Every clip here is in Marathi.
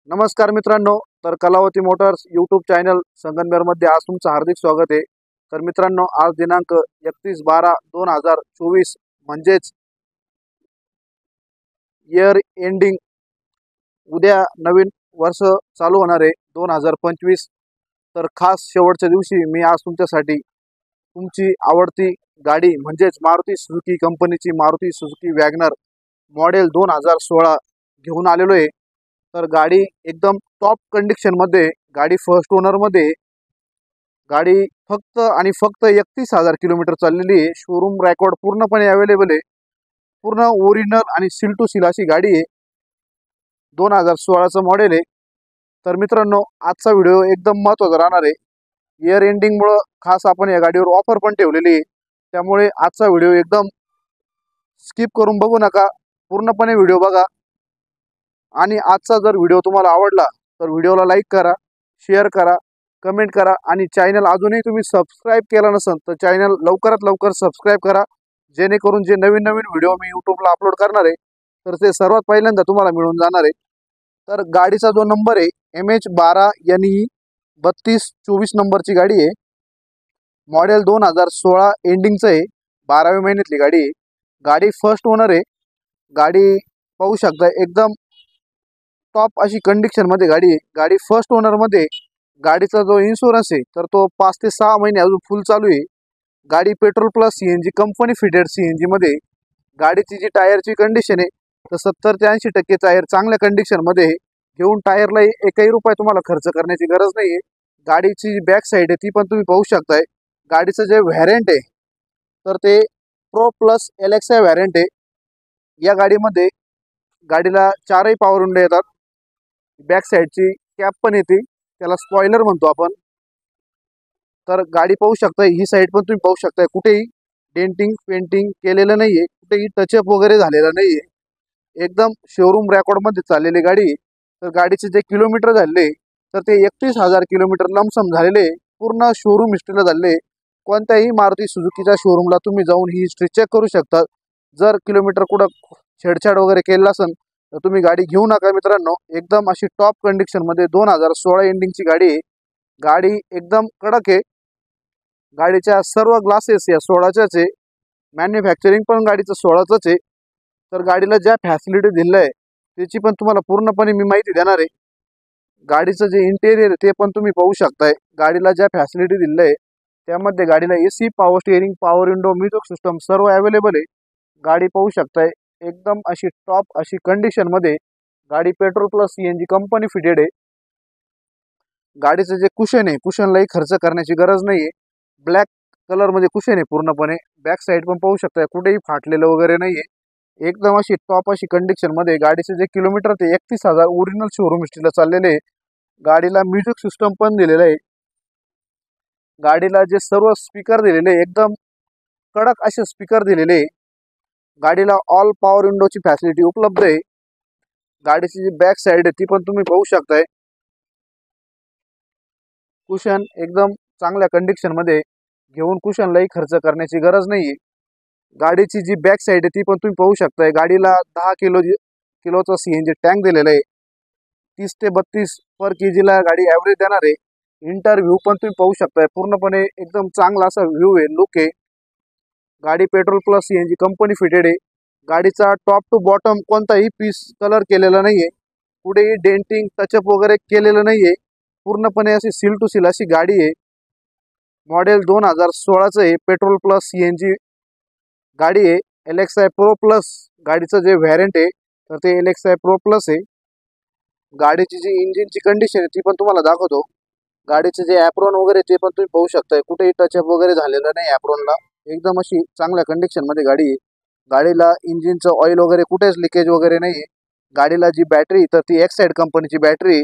नमस्कार मित्रांनो, तर कलावती मोटर्स यूट्यूब चॅनल संगमनेरमध्ये आज तुमचं हार्दिक स्वागत आहे। तर मित्रांनो, आज दिनांक 31/12/2024 म्हणजेच इयर एंडिंग, उद्या नवीन वर्ष चालू होणार आहे 2025। तर खास शेवटच्या दिवशी मी आज तुमच्यासाठी तुमची आवडती गाडी म्हणजेच मारुती सुझुकी कंपनीची मारुती सुझुकी वॅगनर मॉडेल 2016 घेऊन आलेलो आहे। तर गाडी एकदम टॉप कंडिशन मध्ये, गाडी फर्स्ट ओनर मध्ये, गाडी फक्त आणि फक्त 31,000 किलोमीटर चाललेली आहे। शोरूम रेकॉर्ड पूर्णपणे अवेलेबल आहे, पूर्ण ओरिजिनल आणि सील टू सील अशी गाडी आहे। 2016चं मॉडेल आहे। तर मित्रांनो, आजचा व्हिडिओ एकदम महत्त्वाचा राहणार आहे। इयर एंडिंग मुळे खास आपण या गाडीवर ऑफर पण ठेवलेली आहे, त्यामुळे आजचा व्हिडिओ एकदम स्किप करून बघू नका, पूर्णपणे व्हिडिओ बघा। आणि आजचा जर व्हिडिओ तुम्हाला आवडला तर व्हिडिओला लाईक करा, शेअर करा, कमेंट करा आणि चॅनल अजूनही तुम्ही सबस्क्राईब केला नसेल तर चॅनल लवकरात लवकर सबस्क्राईब करा, जेणेकरून जे नवीन नवीन व्हिडिओ मी यूट्यूबला अपलोड करणार आहे तर ते सर्वात पहिल्यांदा तुम्हाला मिळून जाणार आहे। तर गाडीचा जो नंबर आहे MH12NE 3224 नंबरची गाडी आहे। मॉडेल 2016 एंडिंगचं आहे, 12व्या महिन्यातली गाडी आहे। गाडी फर्स्ट ओनर आहे। गाडी पाहू शकता एकदम टॉप अशी कंडिशन मध्ये गाडी आहे। गाडी फर्स्ट ओनर मध्ये, गाडीचा जो इन्शुरन्स आहे तर तो 5 ते 6 महिने अजून फुल चालू आहे। गाडी petrol plus CNG company fitted CNG मध्ये। गाडीची जी टायरची कंडिशन आहे तर 70 ते 80% टायर चांगल्या कंडिशन मध्ये आहे। घेऊन टायरला एकही रुपया तुम्हाला खर्च करण्याची गरज नाही आहे। गाडीची जी बॅक साईड आहे ती पण तुम्ही पाहू शकताय। गाडीचं जे व्हॅरियंट आहे तर ते प्रो प्लस LXI व्हॅरियंट आहे। या गाडीमध्ये गाडीला 4ही पॉवर विंडो येतात। बॅक साईडची कॅप पण येते, त्याला स्पॉइलर म्हणतो आपण। तर गाडी पाहू शकता, ही साईड पण तुम्ही पाहू शकता, कुठेही डेंटिंग पेंटिंग केलेलं नाहीये, कुठेही टचअप वगैरे झालेला नाहीये, एकदम शोरूम रेकॉर्ड मध्ये चाललेली गाडी। तर गाडीचे जे किलोमीटर झाले तर ते 31,000 किलोमीटर लमसम झालेले, पूर्ण शोरूम हिस्ट्रीला झाले। कोणत्याही मारुती सुझुकीच्या शोरूमला तुम्ही जाऊन ही हिस्ट्री चेक करू शकता। जर किलोमीटर कुठं छेडछाड वगैरे केलेला असेल तर तुम्ही गाडी घेऊ नका मित्रांनो। एकदम अशी टॉप कंडिशन मध्ये 2016 एंडिंगची गाडी आहे। गाडी एकदम कडक आहे। गाडीच्या सर्व ग्लासेस या 16च्याच आहे, मॅन्युफॅक्चरिंग पण गाडीचं 16चंच आहे। तर गाडीला ज्या फॅसिलिटी दिल्या आहे त्याची पण तुम्हाला पूर्णपणे मी माहिती देणार आहे। गाडीचं जे इंटेरियर आहे ते पण तुम्ही पाहू शकताय। गाडीला ज्या फॅसिलिटी दिल्या आहे त्यामध्ये गाडीला AC, power steering, power window, music system सर्व अवेलेबल आहे। गाडी पाहू शकताय एकदम अशी टॉप अशी कंडिशन मध्ये। गाडी petrol plus CNG company fitted आहे। गाडीचं जे कुशन आहे, कुशनलाही खर्च करण्याची गरज नाहीये। ब्लॅक कलर मध्ये कुशन आहे पूर्णपणे। बॅक साईड पण पाहू शकताय, कुठेही फाटलेलं वगैरे नाहीये, एकदम अशी टॉप अशी कंडिशन मध्ये। गाडीचे जे किलोमीटर ते 31,000 ओरिजिनल शोरूम हिस्ट्रीला चाललेले। गाडीला म्युझिक सिस्टम पण दिलेलं आहे। गाडीला जे सर्व स्पीकर दिलेले एकदम कडक असे स्पीकर दिलेले। गाडीला ऑल पॉवर विंडोची फॅसिलिटी उपलब्ध आहे। गाडीची जी बॅक साईड आहे ती पण तुम्ही पाहू शकताय। कुशन एकदम चांगल्या कंडिशन मध्ये, घेऊन कुशनलाही खर्च करण्याची गरज नाहीये। गाडीची जी बॅक साईड आहे ती पण तुम्ही पाहू शकताय। गाडीला 10 किलोचा CNG टँक दिलेला आहे। 30 ते 32 पर kg ला गाडी ॲव्हरेज देणार आहे। इंटरव्ह्यू पण तुम्ही पाहू शकताय, पूर्णपणे एकदम चांगला असा व्ह्यू आहे, लुक आहे। गाडी petrol plus CNG company fitted आहे। गाडीचा टॉप टू बॉटम कोणताही पीस कलर केलेला नाहीये, कुठेही डेंटिंग टचअप वगैरे केलेलं नाहीये, पूर्णपणे अशी सील टू सील अशी गाडी आहे। मॉडेल 2016चं आहे, पेट्रोल प्लस CNG गाडी आहे। LXI प्रो प्लस गाडीचं जे व्हॅरियंट आहे तर ते LXI प्रो प्लस आहे। गाडीची जी इंजिनची कंडिशन आहे ती पण तुम्हाला दाखवतो। गाडीचे जे ॲप्रॉन वगैरे ते पण तुम्ही पाहू शकताय, कुठेही टचअप वगैरे झालेलं नाही ॲप्रॉनला, एकदम अशी चांगल्या कंडिशन मध्ये गाडी आहे। गाडीला इंजिनचं ऑइल वगैरे कुठेच लिकेज वगैरे नाही आहे। गाडीला जी बॅटरी तर ती एक्साइड कंपनीची बॅटरी,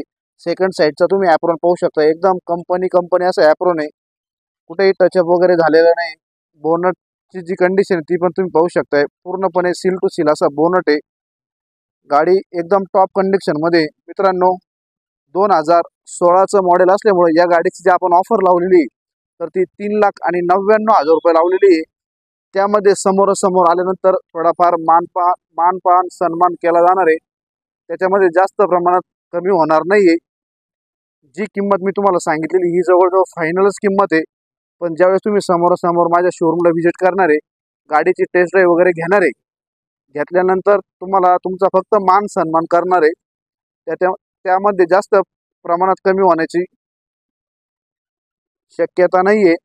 सेकंड साईडचा तुम्ही ॲप्रॉन पाहू शकता, एकदम कंपनी असं ॲप्रॉन आहे, कुठेही टचअप वगैरे झालेलं नाही। बोनटची जी कंडिशन आहे ती पण तुम्ही पाहू शकताय, पूर्णपणे सील टू सील असा बोनट आहे। गाडी एकदम टॉप कंडिशन मध्ये मित्रांनो। 2016चं मॉडेल असल्यामुळे या गाडीची जी आपण ऑफर लावलेली तर ती 3,99,000 रुपये लावलेली आहे। त्यामध्ये समोरासमोर आल्यानंतर थोडाफार मानपान सन्मान केला जाणार आहे। त्याच्यामध्ये जास्त प्रमाणात कमी होणार नाहीये. जी किंमत मी तुम्हाला सांगितलेली ही जवळजवळ फायनलच किंमत आहे. पण ज्यावेळेस तुम्ही समोरासमोर माझ्या शोरूमला व्हिजिट करणार आहे, गाडीची टेस्ट ड्राईव्ह वगैरे घेणार आहे, घेतल्यानंतर तुम्हाला तुमचा फक्त मान सन्मान करणार आहे. त्यामध्ये जास्त प्रमाणात कमी होण्याची शक्यता नाहीये.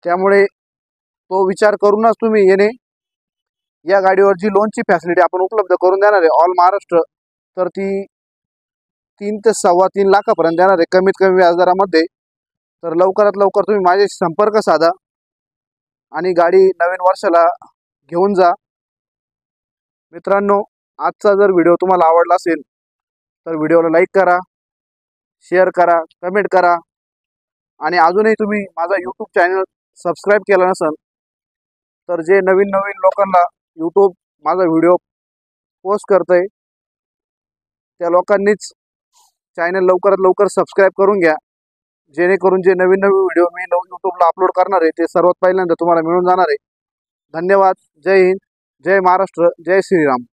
त्यामुळे तो विचार करूनच तुम्ही येणे. या गाडीवर जी लोनची फॅसिलिटी आपण उपलब्ध करून देणार आहे ऑल महाराष्ट्र, तर ती 3 ते 3.25 लाखापर्यंत देणार आहे कमीत कमी व्याजदरामध्ये. तर लवकरात लवकर तुम्ही माझ्याशी संपर्क साधा आणि गाडी नवीन वर्षाला घेऊन जा. मित्रांनो, आजचा जर व्हिडिओ तुम्हाला आवडला असेल तर व्हिडिओला लाईक करा, शेअर करा, कमेंट करा आणि अजूनही तुम्ही माझा यूट्यूब चॅनल सबस्क्राईब केला नसेल तर जे नवीन नवीन लोकांना यूट्यूब माझा व्हिडिओ पोस्ट करतंय त्या लोकांनीच चॅनल लवकरात लवकर सबस्क्राईब करून घ्या, जेणेकरून जे नवीन नवीन व्हिडिओ मी यूट्यूबला अपलोड करणार आहे ते सर्वात पहिल्यांदा तुम्हाला मिळून जाणार आहे. धन्यवाद. जय हिंद, जय महाराष्ट्र, जय श्रीराम.